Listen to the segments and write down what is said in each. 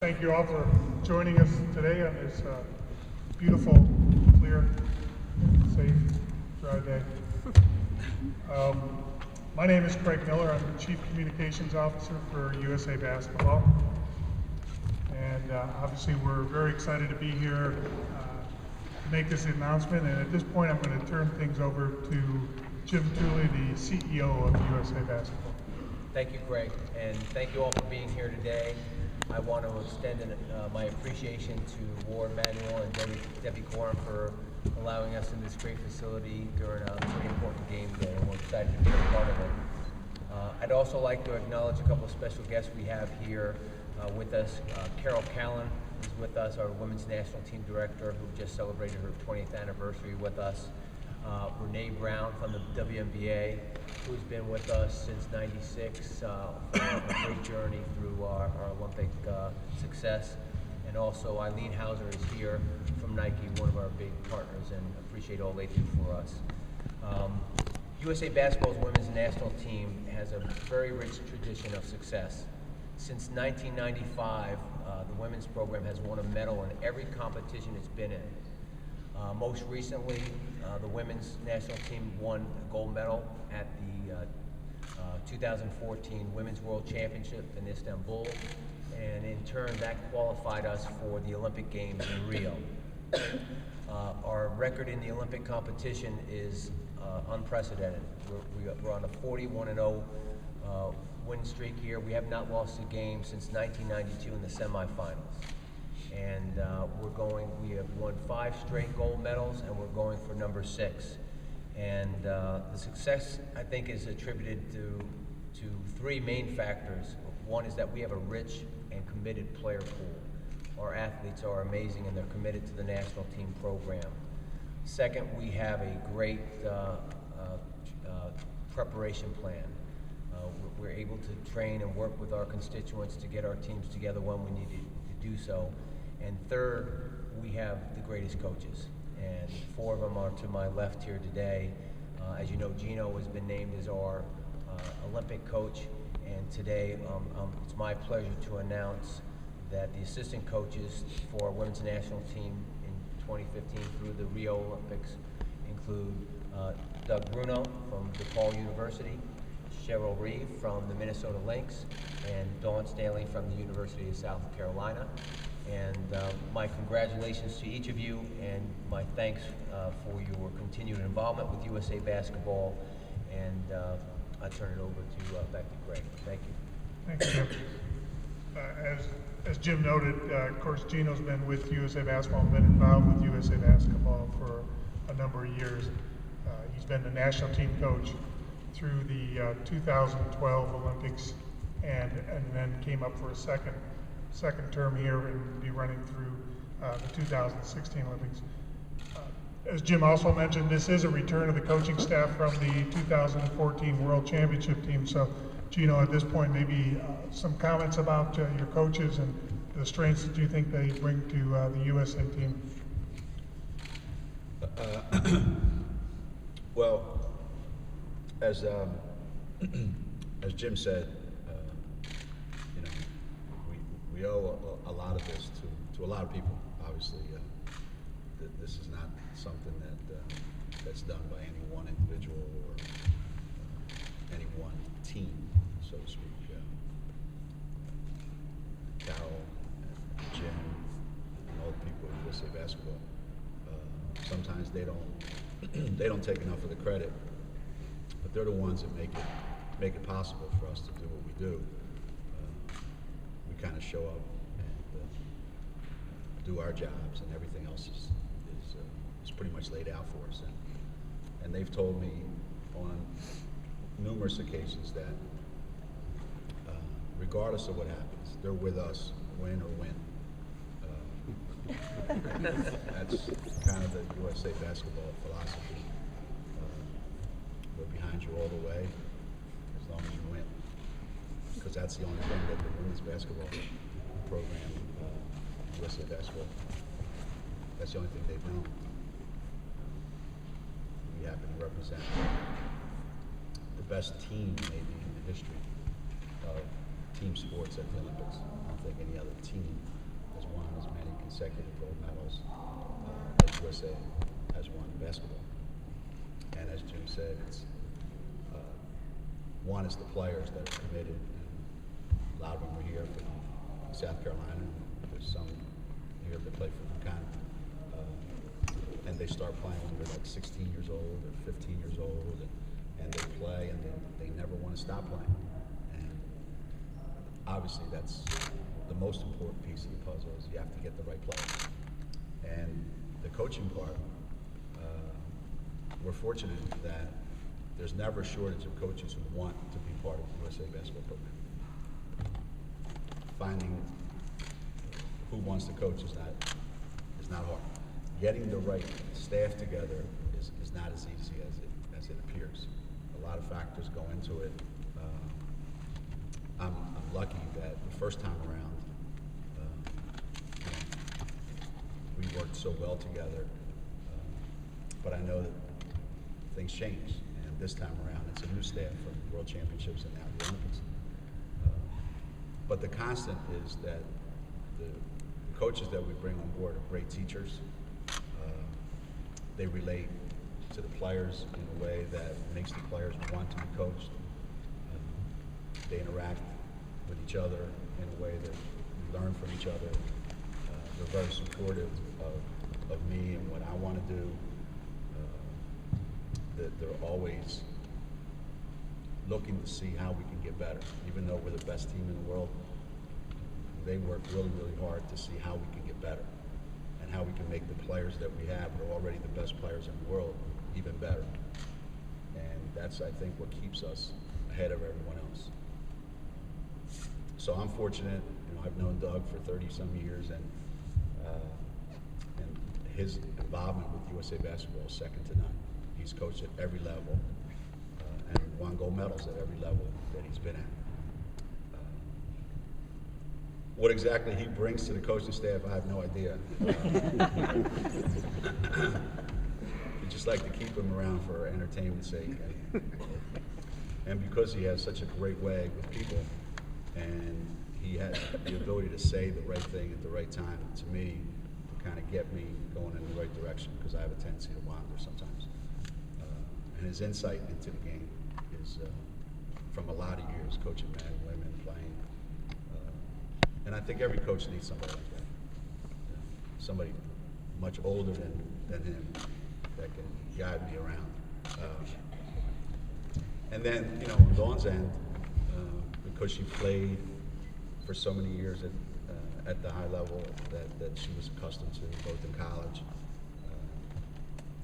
Thank you all for joining us today on this beautiful, clear, safe, dry day. My name is Craig Miller. I'm the Chief Communications Officer for USA Basketball. And obviously we're very excited to be here to make this announcement. And at this point I'm going to turn things over to Jim Tooley, the CEO of USA Basketball. Thank you, Craig, and thank you all for being here today. I want to extend my appreciation to Ward Manuel and Debbie Corin for allowing us in this great facility during a pretty important game day, and we're excited to be a part of it. I'd also like to acknowledge a couple of special guests we have here with us. Carol Callan is with us, our Women's National Team Director, who just celebrated her 20th anniversary with us. Renee Brown from the WNBA, who's been with us since '96 for a great journey through our Olympic success. And also Eileen Hauser is here from Nike, one of our big partners, and appreciate all they do for us. USA Basketball's women's national team has a very rich tradition of success. Since 1995, the women's program has won a medal in every competition it's been in. Most recently, the women's national team won a gold medal at the 2014 Women's World Championship in Istanbul, and in turn that qualified us for the Olympic Games in Rio. Our record in the Olympic competition is unprecedented. We're on a 41-0 win streak here. We have not lost a game since 1992 in the semifinals. And we have won 5 straight gold medals, and we're going for number 6. And the success, I think, is attributed to 3 main factors. One is that we have a rich and committed player pool. Our athletes are amazing, and they're committed to the national team program. Second, we have a great preparation plan. We're able to train and work with our constituents to get our teams together when we need to do so. And third, we have the greatest coaches, and 4 of them are to my left here today. As you know, Geno has been named as our Olympic coach, and today it's my pleasure to announce that the assistant coaches for our women's national team in 2015 through the Rio Olympics include Doug Bruno from DePaul University, Cheryl Reeve from the Minnesota Lynx, and Staley from the University of South Carolina. And my congratulations to each of you, and my thanks for your continued involvement with USA Basketball. And I turn it over to back to Greg. Thank you. Thanks, Jim. As Jim noted, of course, Geno's been with USA Basketball and been involved with USA Basketball for a number of years. He's been the national team coach through the 2012 Olympics, and then came up for a second term here and be running through the 2016 Olympics. As Jim also mentioned, this is a return of the coaching staff from the 2014 World Championship team. So, Geno, at this point, maybe some comments about your coaches and the strengths that you think they bring to the USA team. Well, as Jim said, we owe a lot of this to a lot of people. Obviously, this is not something that's done by any one individual or any one team, so to speak. Carol, and Jim, and all the people at USA Basketball. Sometimes they don't take enough of the credit, but they're the ones that make it possible for us to do what we do. We kind of show up and do our jobs, and everything else is pretty much laid out for us. And they've told me on numerous occasions that regardless of what happens, they're with us, win or win. That's kind of the USA Basketball philosophy. We're behind you all the way, as long as you win. Because that's the only thing that the women's basketball program, USA Basketball, that's the only thing they've known. We happen to represent the best team maybe in the history of team sports at the Olympics. I don't think any other team has won as many consecutive gold medals as USA has won in basketball. And as Jim said, it's one is the players that are committed. And a lot of them are here from South Carolina. There's some here that play for UConn. And they start playing when they're like 16 years old or 15 years old, and they play, and they never want to stop playing. And obviously that's the most important piece of the puzzle is you have to get the right players. And the coaching part, we're fortunate that there's never a shortage of coaches who want to be part of the USA basketball program. Finding who wants to coach is not hard. Getting the right staff together is not as easy as it appears. A lot of factors go into it. I'm lucky that the first time around we worked so well together, but I know that things change, and this time around it's a new staff from the World Championships and now the Olympics. But the constant is that the coaches that we bring on board are great teachers. They relate to the players in a way that makes the players want to be coached. They interact with each other in a way that we learn from each other. They're very supportive of me and what I want to do. They're always looking to see how we can get better. Even though we're the best team in the world, they work really, really hard to see how we can get better and how we can make the players that we have, that are already the best players in the world, even better. And that's, I think, what keeps us ahead of everyone else. So I'm fortunate, I've known Doug for 30-some years, and his involvement with USA Basketball is second to none. He's coached at every level and won gold medals at every level that he's been at. What exactly he brings to the coaching staff, I have no idea. We just like to keep him around for entertainment's sake. And because he has such a great way with people, and he has the ability to say the right thing at the right time, to me, to kind of get me going in the right direction, because I have a tendency to wander sometimes. And his insight into the game is from a lot of years coaching men and women, playing. And I think every coach needs somebody like that. Somebody much older than him that can guide me around. And then, on Dawn's end, because she played for so many years at the high level that she was accustomed to, both in college,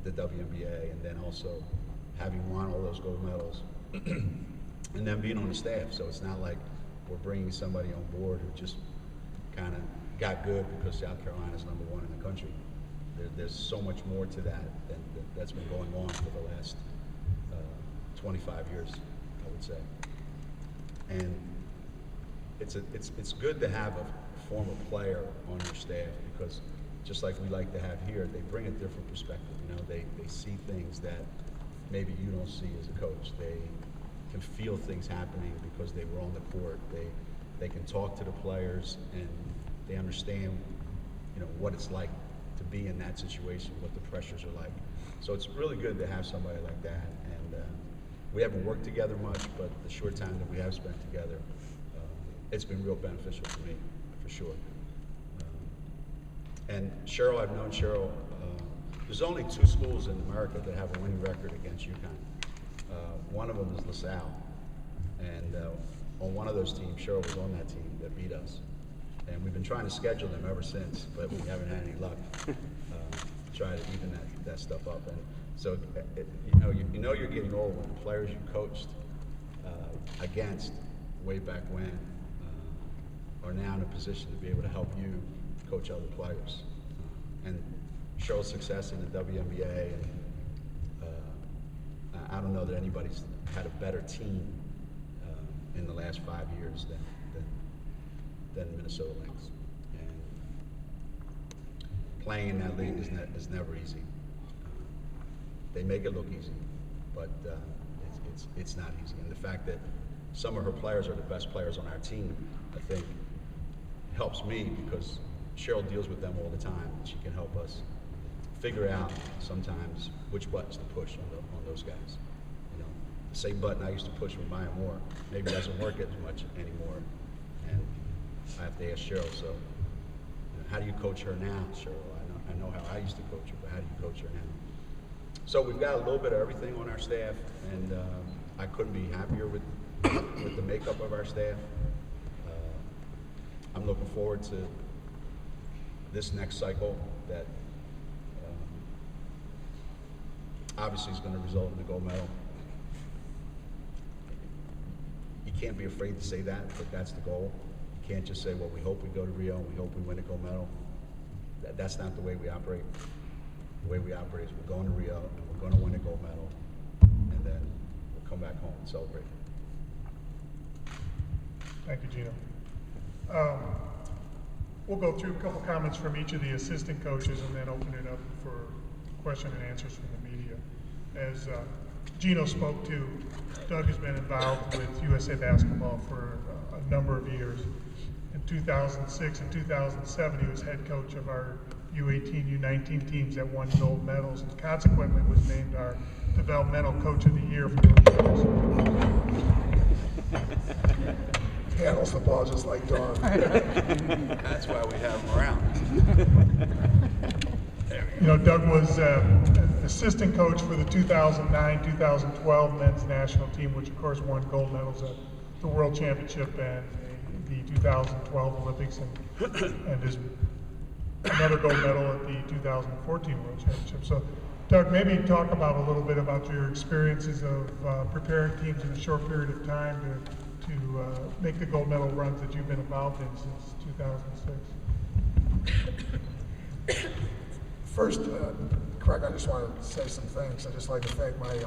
the WNBA, and then also having won all those gold medals, and then being on the staff. So it's not like we're bringing somebody on board who just kind of got good because South Carolina's #1 in the country. There's so much more to that's been going on for the last 25 years, I would say. And it's good to have a former player on your staff, because just like we like to have here, they bring a different perspective. They see things that maybe you don't see as a coach. They can feel things happening because they were on the court. They can talk to the players, and they understand, what it's like to be in that situation, what the pressures are like. So it's really good to have somebody like that. And we haven't worked together much, but the short time that we have spent together, it's been real beneficial for me, for sure. And Cheryl, I've known Cheryl. There's only 2 schools in America that have a winning record against UConn. One of them is LaSalle, and on one of those teams, Cheryl was on that team that beat us. And we've been trying to schedule them ever since, but we haven't had any luck trying to even that stuff up. And so, you're getting old when the players you coached against way back when are now in a position to be able to help you coach other players. And Cheryl's success in the WNBA, and I don't know that anybody's had a better team in the last 5 years than Minnesota Lynx. And playing in that league is never easy. They make it look easy, but it's not easy. And the fact that some of her players are the best players on our team, I think helps me because Cheryl deals with them all the time. She can help us figure out sometimes which buttons to push on those guys. You know, the same button I used to push with Maya Moore maybe doesn't work as much anymore, and I have to ask Cheryl. So, how do you coach her now, Cheryl? I know how I used to coach her, but how do you coach her now? So we've got a little bit of everything on our staff, and I couldn't be happier with the makeup of our staff. I'm looking forward to this next cycle that obviously is going to result in the gold medal. You can't be afraid to say that, but that's the goal. You can't just say, well, we hope we go to Rio and we hope we win a gold medal. That's not the way we operate. The way we operate is we're going to Rio and we're going to win a gold medal, and then we'll come back home and celebrate. Thank you, Geno. We'll go through a couple comments from each of the assistant coaches and then open it up for question and answers from the media. As Geno spoke to, Doug has been involved with USA Basketball for a number of years. In 2006 and 2007, he was head coach of our U18, U19 teams that won gold medals, and consequently was named our developmental coach of the year for those years. Handles the ball just like Don. That's why we have him around. You know, Doug was assistant coach for the 2009-2012 men's national team, which of course won gold medals at the World Championship and the 2012 Olympics, and is another gold medal at the 2014 World Championship. So, Doug, maybe talk about a little bit about your experiences of preparing teams in a short period of time to make the gold medal runs that you've been involved in since 2006. First, Craig, I just want to say some thanks. I'd just like to thank my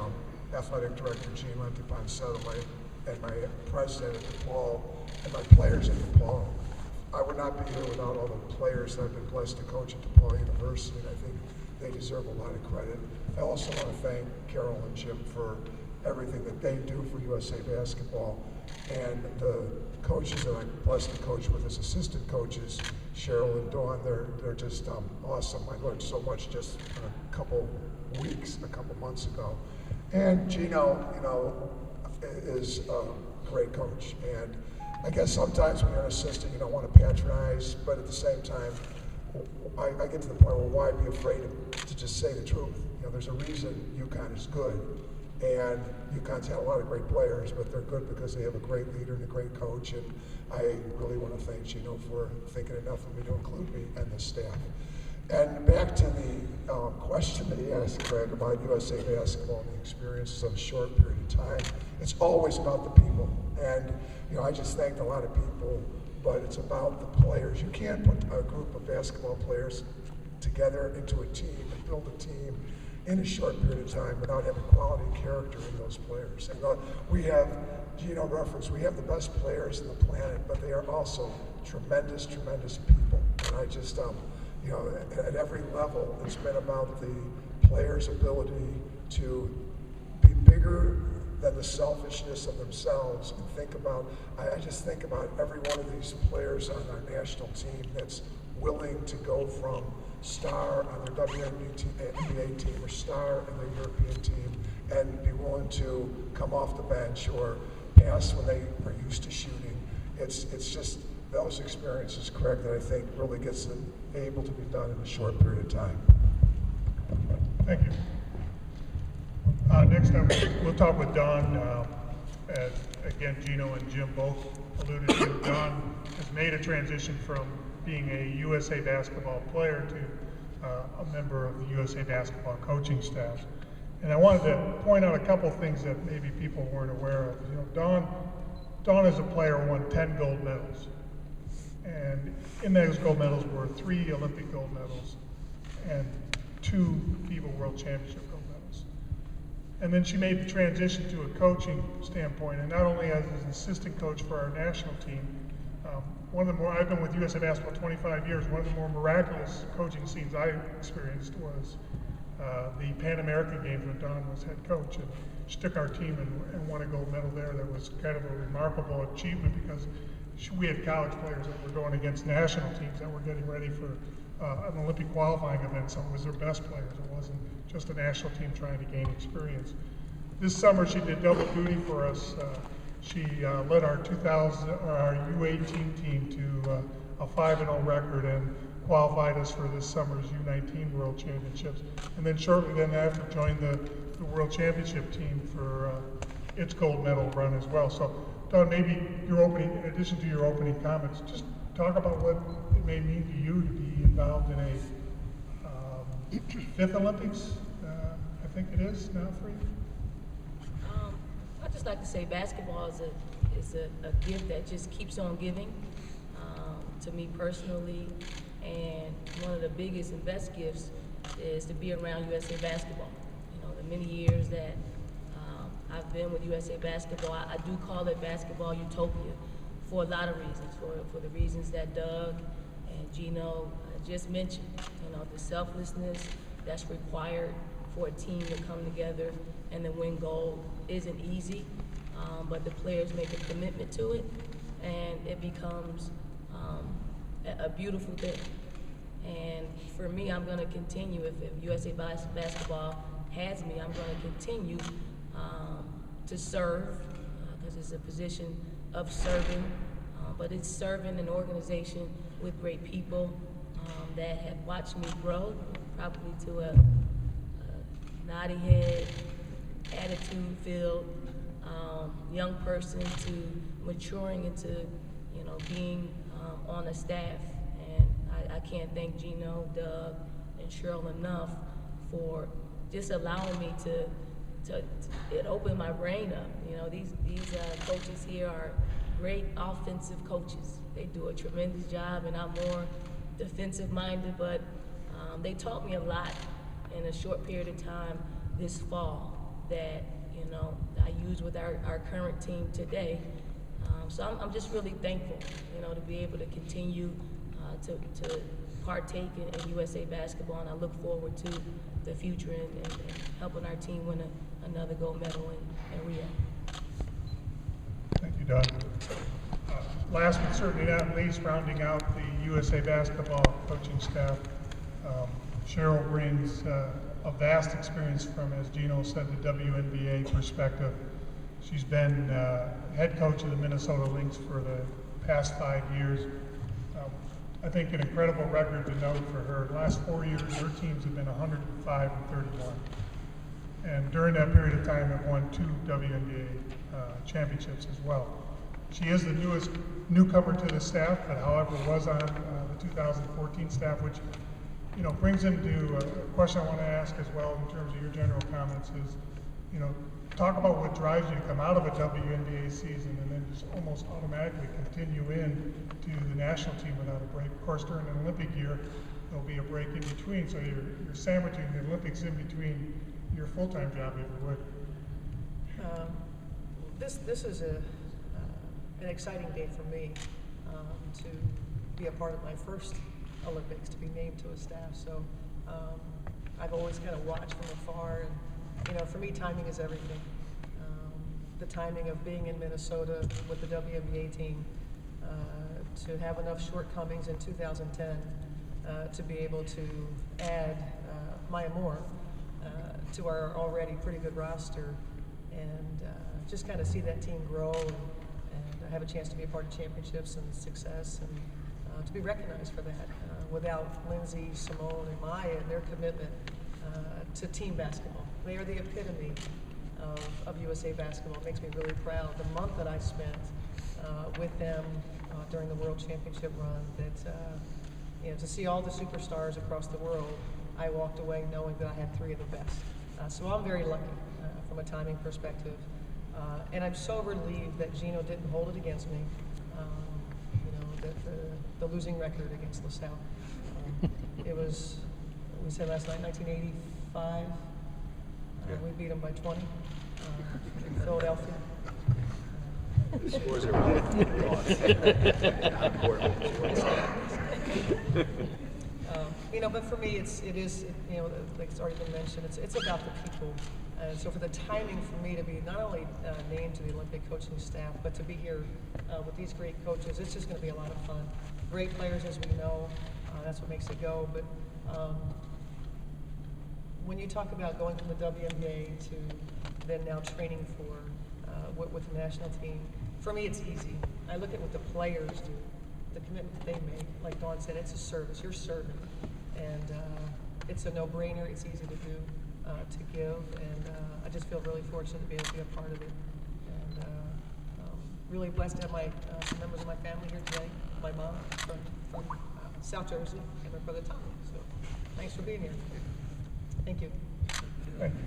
athletic director, Geno and my president at DePaul, and my players at DePaul. I would not be here without all the players that I've been blessed to coach at DePaul University, and I think they deserve a lot of credit. I also want to thank Carol and Jim for everything that they do for USA Basketball, and the coaches that I'm blessed to coach with as assistant coaches, Cheryl and Dawn, they're just awesome. I learned so much just a couple months ago. And Geno, you know, is a great coach. And I guess sometimes when you're an assistant, you don't want to patronize, but at the same time, I get to the point where why be afraid to just say the truth? You know, there's a reason UConn is good. And UConn's had a lot of great players, but they're good because they have a great leader and a great coach. And I really want to thank Geno for thinking enough of me to include me and the staff. And back to the question that he asked, Craig, about USA Basketball and the experiences of a short period of time. It's always about the people. And, you know, I just thanked a lot of people, but it's about the players. You can't put a group of basketball players together into a team and build a team in a short period of time without having quality and character in those players. And we have, Geno referenced, we have the best players on the planet, but they are also tremendous, tremendous people. And I just, you know, at every level, it's been about the players' ability to be bigger than the selfishness of themselves and think about, I just think about every one of these players on our national team that's willing to go from star on their WNBA team or star in their European team and be willing to come off the bench or pass when they are used to shooting. It's just those experiences, Craig, that I think really gets them able to be done in a short period of time. Thank you. Next up, we'll talk with Don. As again, Geno and Jim both alluded to, Don has made a transition from being a USA Basketball player to a member of the USA Basketball coaching staff. And I wanted to point out a couple things that maybe people weren't aware of. You know, Don as a player won 10 gold medals. And in those gold medals were 3 Olympic gold medals and 2 FIBA World Championship gold medals. And then she made the transition to a coaching standpoint, and not only as an assistant coach for our national team. I've been with USA Basketball 25 years. One of the more miraculous coaching scenes I experienced was the Pan American Games when Don was head coach, and she took our team and won a gold medal there. That was kind of a remarkable achievement because we had college players that were going against national teams that were getting ready for an Olympic qualifying event, so it was their best players. It wasn't just a national team trying to gain experience. This summer she did double duty for us. She led our U18 team to a 5-0 record and qualified us for this summer's U19 World Championships. And then shortly then after joined the World Championship team for its gold medal run as well. So Don, maybe your opening, in addition to your opening comments, just talk about what it may mean to you to be involved in a 5th Olympics, I think it is now for you. I'd just like to say basketball is a gift that just keeps on giving to me personally, and one of the biggest and best gifts is to be around USA Basketball. You know, the many years that I've been with USA Basketball, I do call it basketball utopia for a lot of reasons, for the reasons that Doug and Geno just mentioned. You know, the selflessness that's required for a team to come together and to win gold isn't easy, but the players make a commitment to it, and it becomes a beautiful thing. And for me, I'm going to continue, if USA Basketball has me, I'm going to continue to serve, because it's a position of serving, but it's serving an organization with great people that have watched me grow, probably to a naughty head, attitude-filled young person to maturing into, you know, being on a staff. And I can't thank Geno, Doug, and Cheryl enough for just allowing me to it opened my brain up. You know, these coaches here are great offensive coaches. They do a tremendous job, and I'm more defensive-minded, but they taught me a lot in a short period of time this fall that, you know, I use with our current team today. So I'm just really thankful, you know, to be able to continue to partake in USA Basketball, and I look forward to the future and helping our team win another gold medal in Rio. Thank you, Doug. Last but certainly not least, rounding out the USA Basketball coaching staff, Cheryl brings a vast experience from, as Geno said, the WNBA perspective. She's been head coach of the Minnesota Lynx for the past 5 years. I think an incredible record to note for her. The last 4 years, her teams have been 105 and 31. And during that period of time, have won 2 WNBA championships as well. She is the newest newcomer to the staff, but however was on the 2014 staff, which, you know, brings into a question I want to ask as well in terms of your general comments is, you know, talk about what drives you to come out of a WNBA season and then just almost automatically continue in to the national team without a break. Of course, during an Olympic year, there'll be a break in between, so you're sandwiching the Olympics in between your full-time job, if you would. This is an exciting day for me to be a part of my first Olympics, to be named to a staff. So I've always kind of watched from afar, and you know, for me, timing is everything. The timing of being in Minnesota with the WNBA team, to have enough shortcomings in 2010 to be able to add Maya Moore to our already pretty good roster, and just kind of see that team grow and have a chance to be a part of championships and success, and to be recognized for that. Without Lindsay, Simone, and Maya and their commitment to team basketball. They are the epitome of USA Basketball. It makes me really proud. The month that I spent with them during the World Championship run, that you know, to see all the superstars across the world, I walked away knowing that I had 3 of the best. So I'm very lucky from a timing perspective. And I'm so relieved that Geno didn't hold it against me. You know, the losing record against LaSalle. It was, we said last night, 1985. We beat them by 20 in Philadelphia. The scores are wrong. Not important. But for me, it is, like it's already been mentioned, it's about the people. And so for the timing for me to be not only named to the Olympic coaching staff, but to be here with these great coaches, it's just going to be a lot of fun. Great players, as we know, that's what makes it go. But when you talk about going from the WNBA to then now training for with the national team, for me it's easy. I look at what the players do, the commitment they make. Like Dawn said, it's a service. You're serving, and it's a no-brainer. It's easy to do, to give, and I just feel really fortunate to be able to be a part of it. And really blessed to have some members of my family here today. My mom from South Jersey, and my brother Tommy. So thanks for being here. Thank you. Thank you.